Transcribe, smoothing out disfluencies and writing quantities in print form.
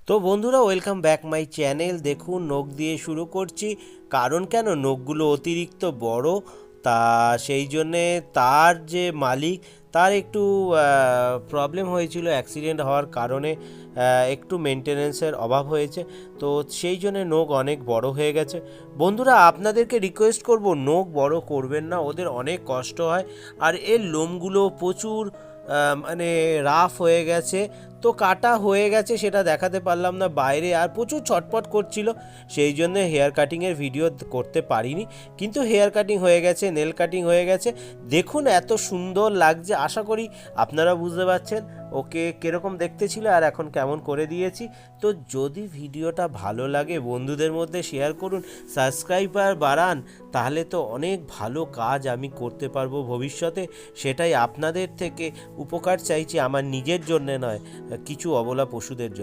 তো বন্ধুরা, welcome back my channel. দেখুন, নখ দিয়ে শুরু করছি। কারণ কেন, নখগুলো অতিরিক্ত বড়। তা সেই জন্যে তার যে মালিক, তার একটু প্রবলেম হয়েছিল অ্যাক্সিডেন্ট হওয়ার কারণে। একটু মেনটেনেন্সের অভাব হয়েছে, তো সেই জন্যে নখ অনেক বড় হয়ে গেছে। বন্ধুরা, আপনাদেরকে রিকোয়েস্ট করব, নখ বড় করবেন না, ওদের অনেক কষ্ট হয়। আর এর লোমগুলো প্রচুর মানে রাফ হয়ে গেছে। তো কাটা হয়ে গেছে, সেটা দেখাতে পারলাম না বাইরে, আর প্রচুর ছটপট করছিল, সেই জন্য হেয়ার কাটিংয়ের ভিডিও করতে পারিনি। কিন্তু হেয়ার কাটিং হয়ে গেছে, নেল কাটিং হয়ে গেছে। দেখুন এত সুন্দর লাগছে, আশা করি আপনারা বুঝতে পারছেন ওকে কীরকম দেখতে ছিল আর এখন কেমন করে দিয়েছি। তো যদি ভিডিওটা ভালো লাগে বন্ধুদের মধ্যে শেয়ার করুন, সাবস্ক্রাইবার বাড়ান, তাহলে তো অনেক ভালো কাজ আমি করতে পারবো ভবিষ্যতে। সেটাই আপনাদের থেকে উপকার চাইছি, আমার নিজের জন্যে নয়, কিছু অবলা পশুদের জন্য।